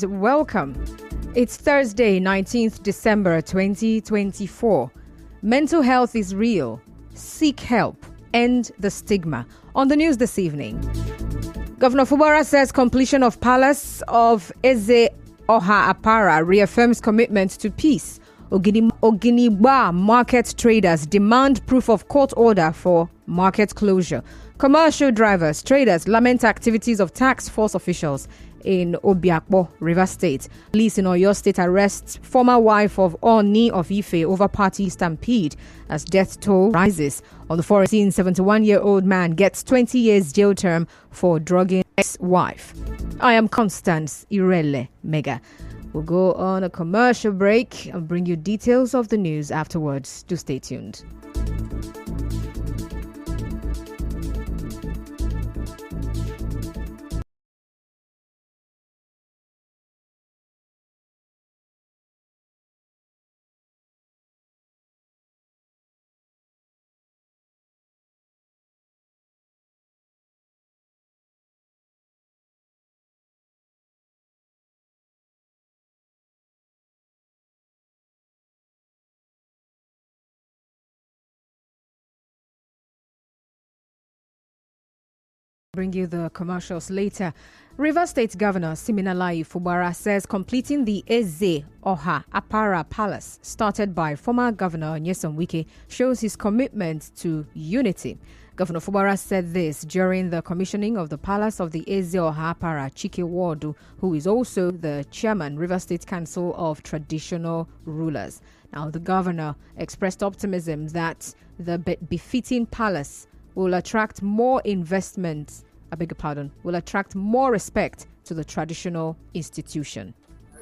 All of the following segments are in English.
and welcome. It's Thursday, 19th December 2024. Mental health is real. Seek help. End the stigma. On the news this evening, Governor Fubara says completion of Palace of Eze Oha Apara reaffirms commitment to peace. Oginigba market traders demand proof of court order for market closure. Commercial drivers, traders lament activities of tax force officials in Obiakpo, Rivers State. Police in Oyo State arrests former wife of Oni of Ife over party stampede as death toll rises. On the 71-year-old man gets 20 years jail term for drugging ex-wife. I am Constance Irele Mega. We'll go on a commercial break and bring you details of the news afterwards. Do stay tuned. Bring you the commercials later. Rivers State Governor Siminalayi Fubara says completing the Eze Oha Apara Palace, started by former Governor Nyesom Wike, shows his commitment to unity. Governor Fubara said this during the commissioning of the Palace of the Eze Oha Apara Chike Wardu, who is also the chairman, Rivers State Council of Traditional Rulers. Now, the governor expressed optimism that the befitting palace will attract more investment, will attract more respect to the traditional institution.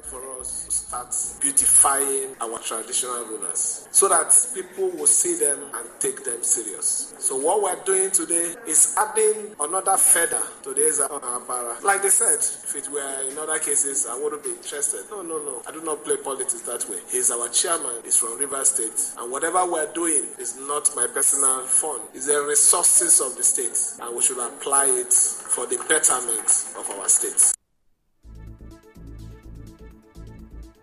For us to start beautifying our traditional rulers so that people will see them and take them serious. So what we're doing today is adding another feather to the Eze Oha Apara. Like they said, if it were in other cases, I wouldn't be interested. No. I do not play politics that way. He's our chairman. He's from Rivers State. And whatever we're doing is not my personal fund. It's the resources of the state. And we should apply it for the betterment of our state.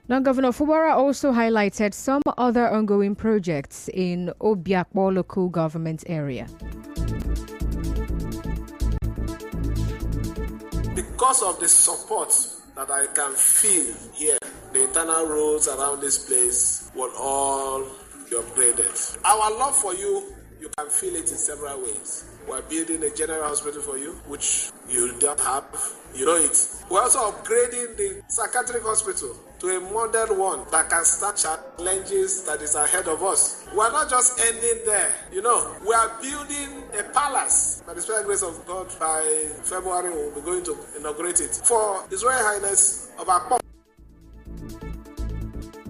Now, Governor Fubara also highlighted some other ongoing projects in Obiakpo local government area. Because of the support that I can feel here, the internal roads around this place will all be upgraded. Our love for you, you can feel it in several ways. We're building a general hospital for you, which you don't have. You know it. We're also upgrading the psychiatric hospital to a modern one that can start challenges that is ahead of us. We're not just ending there. We are building a palace. By the special grace of God, by February, we'll be going to inaugurate it for His Royal Highness of our.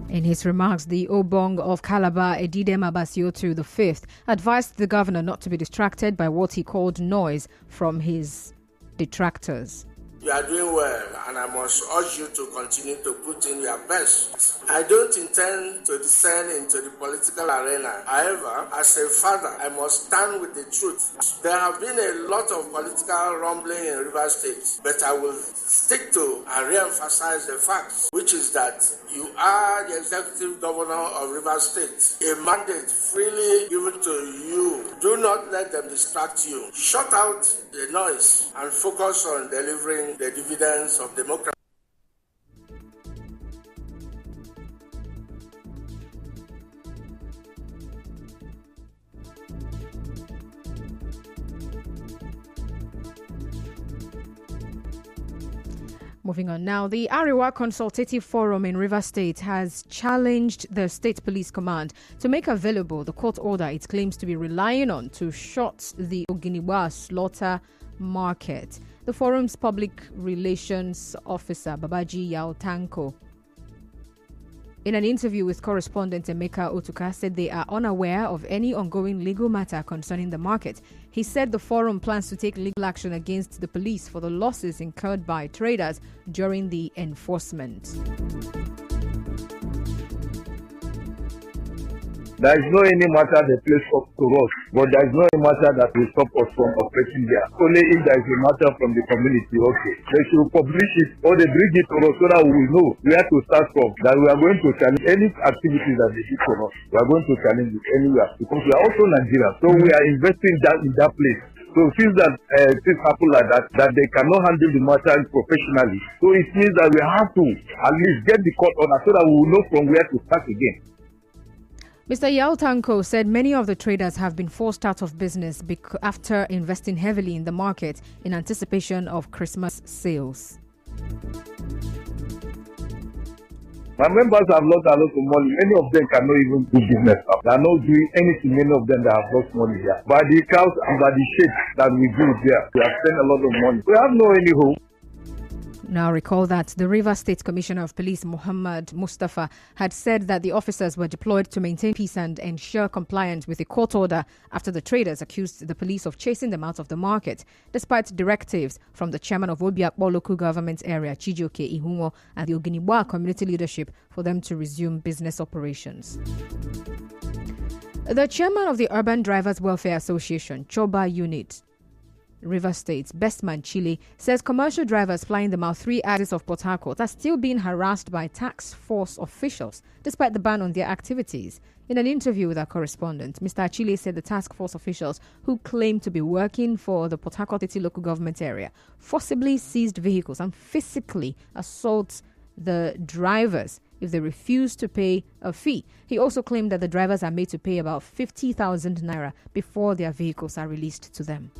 In his remarks, the Obong of Calabar, Edidem Abasiotu V, advised the governor not to be distracted by what he called noise from his detractors. You are doing well, and I must urge you to continue to put in your best. I don't intend to descend into the political arena. However, as a father, I must stand with the truth. There have been a lot of political rumbling in Rivers State, but I will stick to and re-emphasize the facts, which is that you are the executive governor of Rivers State, a mandate freely given to you. Do not let them distract you. Shut out the noise and focus on delivering the dividends of democracy. Moving on now, the Ariwa Consultative Forum in Rivers State has challenged the State Police Command to make available the court order it claims to be relying on to shut the Oginigba slaughter market. The forum's public relations officer, Babaji Yautanko, in an interview with correspondent Emeka Otuka, said they are unaware of any ongoing legal matter concerning the market. He said the forum plans to take legal action against the police for the losses incurred by traders during the enforcement. There is no any matter they place up to us, but there is no any matter that will stop us from operating there. Only if there is a matter from the community, okay. They should publish it or they bring it to us so that we will know where to start from. That we are going to challenge any activities that they do for us. We are going to challenge it anywhere because we are also Nigerians. So we are investing in that place. So since that things happen like that they cannot handle the matter professionally. So it means that we have to at least get the court order so that we will know from where to start again. Mr. Yao Tanko said many of the traders have been forced out of business after investing heavily in the market in anticipation of Christmas sales. My members have lost a lot of money. Many of them cannot even do business. They are not doing anything. Many of them that have lost money there. By the cows and by the shit that we do there, we have spent a lot of money. We have no any hope. Now recall that the Rivers State Commissioner of Police, Muhammad Mustafa, had said that the officers were deployed to maintain peace and ensure compliance with a court order after the traders accused the police of chasing them out of the market, despite directives from the chairman of Obiakpo local government area, Chijioke Ihunwo, and the Oginibwa community leadership for them to resume business operations. The chairman of the Urban Drivers Welfare Association, Choba Unit, River State's Bestman Chile, says commercial drivers flying the Mouth 3 axis of Port Harcourt are still being harassed by tax force officials despite the ban on their activities. In an interview with our correspondent, Mr. Achille said the task force officials who claim to be working for the Port Harcourt City local government area forcibly seized vehicles and physically assault the drivers if they refuse to pay a fee. He also claimed that the drivers are made to pay about 50,000 naira before their vehicles are released to them.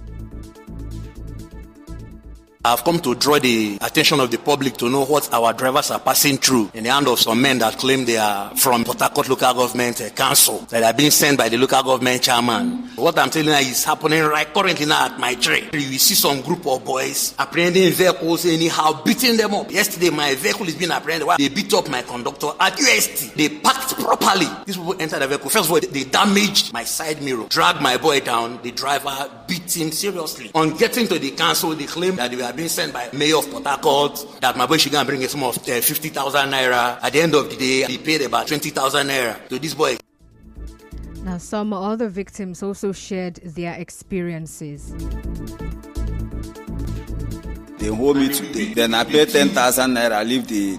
I've come to draw the attention of the public to know what our drivers are passing through in the hand of some men that claim they are from Port Harcourt Local Government Council, that are being sent by the local government chairman. What I'm telling you is happening right currently now at my train. You see some group of boys apprehending vehicles anyhow, beating them up. Yesterday, my vehicle is being apprehended. They beat up my conductor at UST. They parked properly. These people entered the vehicle. First of all, they damaged my side mirror, dragged my boy down. The driver beat him seriously. On getting to the council, they claimed that they were being sent by Mayor of Port Harcourt, that my boy should go and bring a sum of 50,000 naira. At the end of the day, he paid about 20,000 naira to this boy. Now, some other victims also shared their experiences. They hold me today. Then I pay 10,000 naira.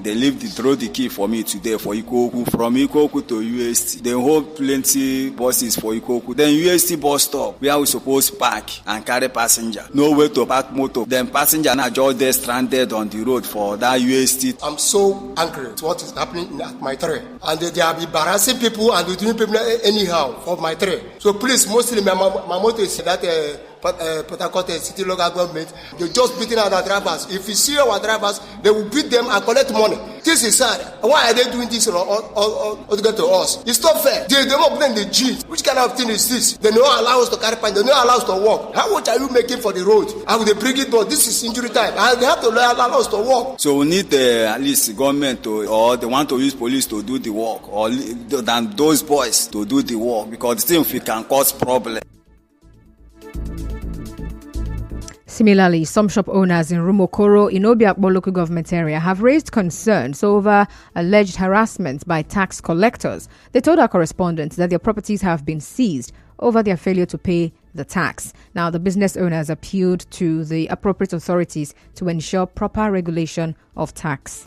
They throw the key for me today for Ikoku. From Ikoku to UST. They hold plenty buses for Ikoku. Then UST bus stop where we supposed park and carry passenger. No way to park motor. Then passenger now just there stranded on the road for that UST. I'm so angry at what is happening at my train. And they are embarrassing people and doing people anyhow for my train. So please, mostly my motto is that Port Harcourt City local government, they just beating our drivers. If you see our drivers, they will beat them and collect money. This is sad. Why are they doing this altogether to us? It's not fair. They don't blame the G. Which kind of thing is this? They don't allow us to carry pants. They don't allow us to walk. How much are you making for the road? How will they bring it? But this is injury time. And they have to allow us to walk. So we need at least government or they want to use police to do the work, or than those boys to do the work, because the thing can cause problems. Similarly, some shop owners in Rumokoro in Obiakpo local government area have raised concerns over alleged harassment by tax collectors. They told our correspondent that their properties have been seized over their failure to pay the tax. Now, the business owners appealed to the appropriate authorities to ensure proper regulation of tax.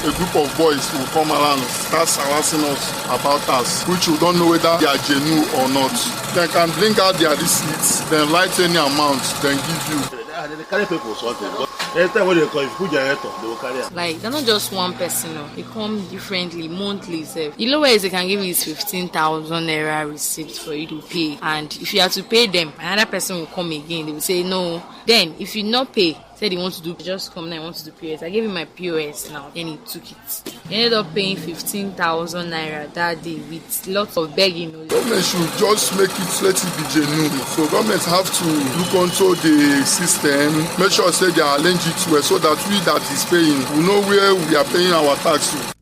A group of boys will come around, start harassing us about us, which we don't know whether they are genuine or not. They can bring out their receipts, then write any amount, then give you. They carry people something, but every time when they call, if you put your head up, they will carry it. Like, they're not just one person, no. They come differently, monthly. So. The lowest they can give you is 15,000 naira receipt for you to pay. And if you have to pay them, another person will come again. They will say no. Then, if you not pay, said he wants to do, just come now, he wants to do POS. I gave him my POS now, then he took it. He ended up paying 15,000 naira that day with lots of begging. Government should just make it, let it be genuine. So government have to look onto the system, make sure say they are arranged it well, so that we that is paying, we know where we are paying our tax to.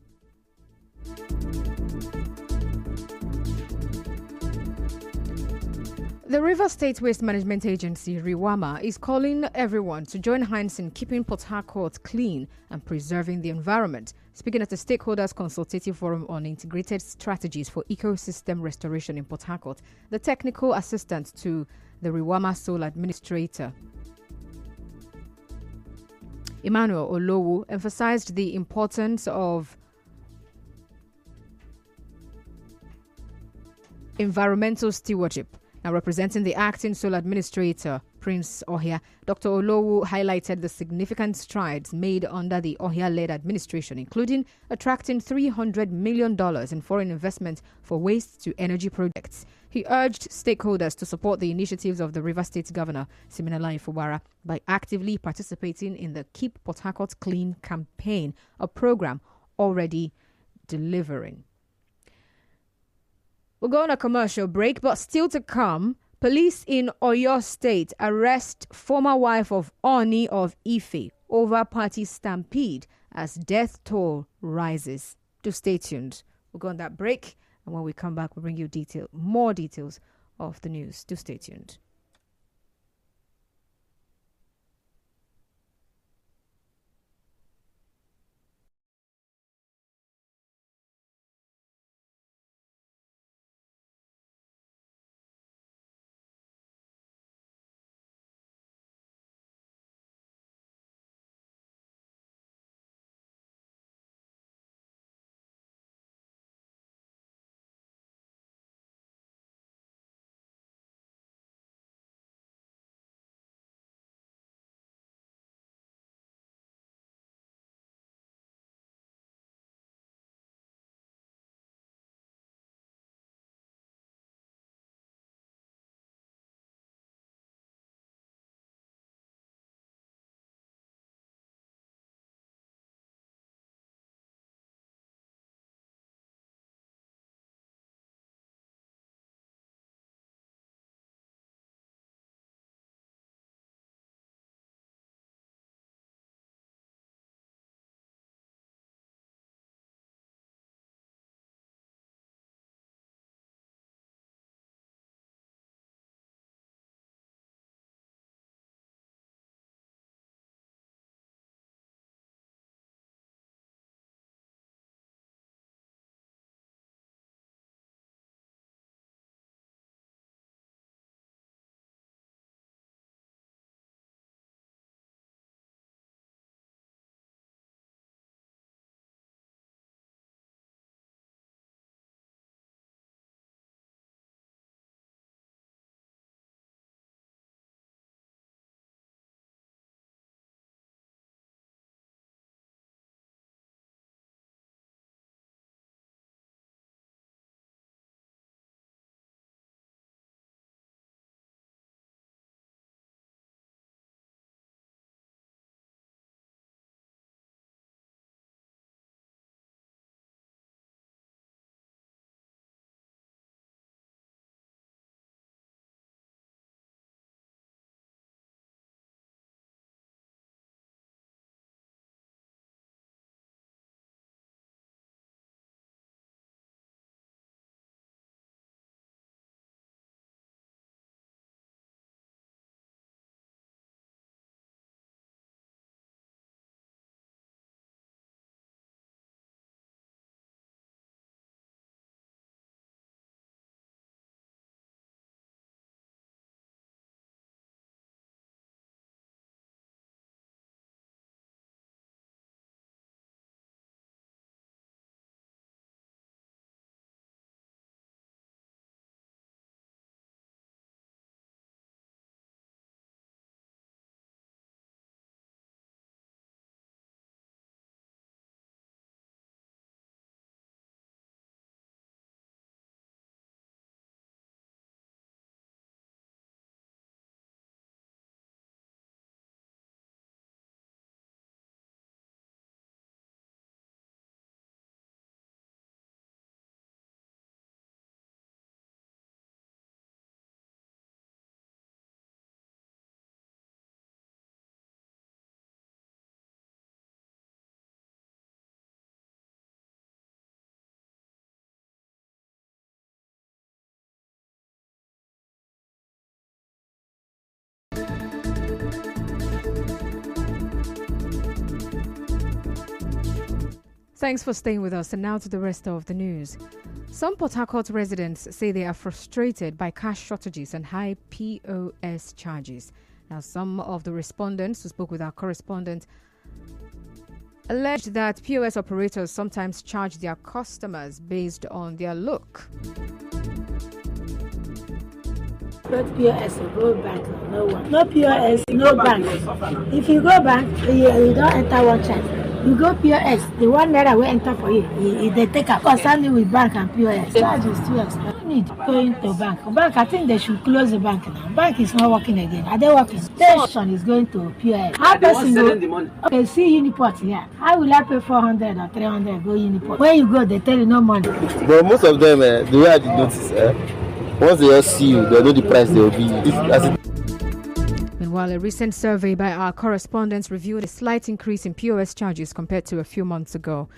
The River State Waste Management Agency, RIWAMA, is calling everyone to join hands in keeping Port Harcourt clean and preserving the environment. Speaking at the Stakeholders Consultative Forum on Integrated Strategies for Ecosystem Restoration in Port Harcourt, the technical assistant to the RIWAMA sole administrator, Emmanuel Olowu, emphasized the importance of environmental stewardship. Now, representing the acting sole administrator, Prince Ohia, Dr. Olowu highlighted the significant strides made under the Ohia-led administration, including attracting $300 million in foreign investment for waste-to-energy projects. He urged stakeholders to support the initiatives of the River State Governor, Siminalayi Fubara, by actively participating in the Keep Port Harcourt Clean campaign, a program already delivering. We'll go on a commercial break, but still to come, police in Oyo State arrest former wife of Oni of Ife over party stampede as death toll rises. Do stay tuned. We'll go on that break, and when we come back, we'll bring you more details of the news. Do stay tuned. Thanks for staying with us. And now to the rest of the news. Some Port Harcourt residents say they are frustrated by cash shortages and high POS charges. Now, some of the respondents who spoke with our correspondent alleged that POS operators sometimes charge their customers based on their look. But POS, go bank, no one. No POS, no bank. If you go bank, you don't enter one charge. You go POS, the one naira will enter for you. They take a concern with bank and POS. Charge is too expensive. No need going to bank. Bank, I think they should close the bank now. Bank is not working again. Are they working? Station is going to POS. How person go? Okay, see Uniport here. How will I pay 400 or 300 go Uniport? When you go, they tell you no money. But most of them, the way I did notice, once they just see you, they know the price they will be. Meanwhile, a recent survey by our correspondents revealed a slight increase in POS charges compared to a few months ago.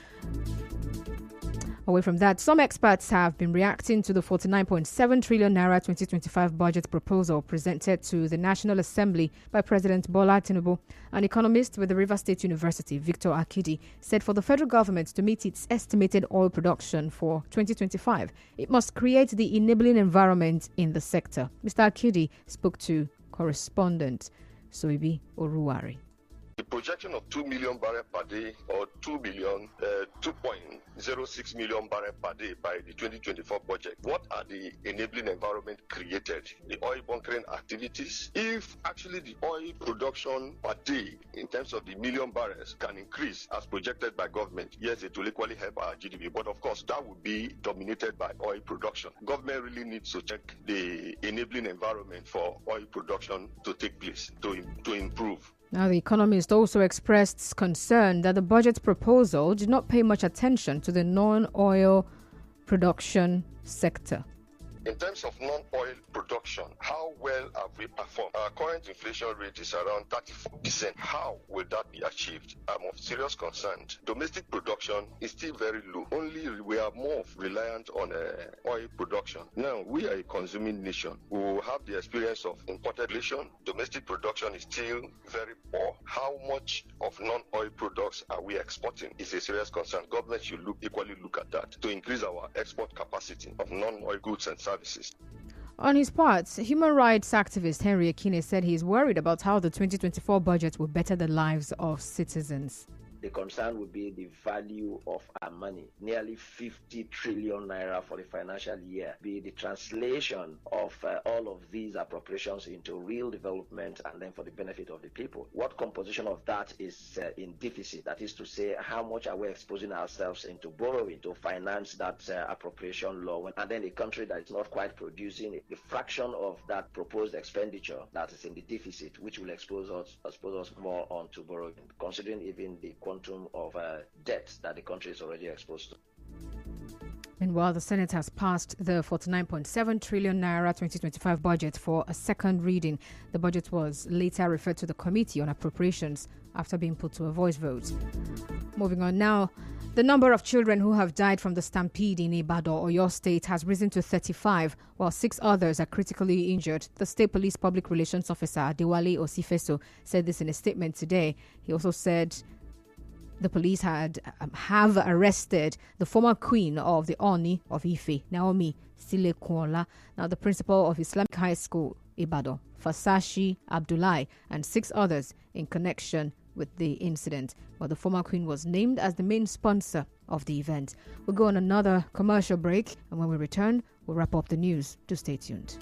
Away from that, some experts have been reacting to the 49.7 trillion naira 2025 budget proposal presented to the National Assembly by President Bola Tinubu. An economist with the Rivers State University, Victor Akidi, said for the federal government to meet its estimated oil production for 2025, it must create the enabling environment in the sector. Mr. Akidi spoke to correspondent Soibi Oruwari. The projection of 2 million barrels per day or 2.06 million barrels per day by the 2024 budget. What are the enabling environment created? The oil bunkering activities. If actually the oil production per day in terms of the million barrels can increase as projected by government, yes, it will equally help our GDP. But of course, that would be dominated by oil production. Government really needs to check the enabling environment for oil production to take place, to improve. Now, the economist also expressed concern that the budget proposal did not pay much attention to the non-oil production sector. In terms of non-oil production, how well have we performed? Our current inflation rate is around 34%. How will that be achieved? I'm of serious concern. Domestic production is still very low. Only we are more reliant on oil production. Now, we are a consuming nation. We will have the experience of imported inflation. Domestic production is still very poor. How much of non-oil products are we exporting is a serious concern. Government should equally look at that to increase our export capacity of non-oil goods and services. On his part, human rights activist Henry Ekine said he is worried about how the 2024 budget will better the lives of citizens. The concern would be the value of our money, nearly 50 trillion naira for the financial year, be the translation of all of these appropriations into real development and then for the benefit of the people. What composition of that is in deficit? That is to say, how much are we exposing ourselves into borrowing to finance that appropriation law? And then a country that is not quite producing the fraction of that proposed expenditure that is in the deficit, which will expose us more onto borrowing, considering even the quantum of debt that the country is already exposed to. Meanwhile, the Senate has passed the 49.7 trillion naira 2025 budget for a second reading. The budget was later referred to the Committee on Appropriations after being put to a voice vote. Moving on now, the number of children who have died from the stampede in Ibadan, Oyo State, has risen to 35, while 6 others are critically injured. The State Police Public Relations Officer, Adewale Osifeso, said this in a statement today. He also said the police have arrested the former queen of the Oni of Ife, Naomi Silekola, now the principal of Islamic High School, Ibadan, Fasashi Abdullahi, and 6 others in connection with the incident. Well, the former queen was named as the main sponsor of the event. We'll go on another commercial break, and when we return, we'll wrap up the news. Do stay tuned.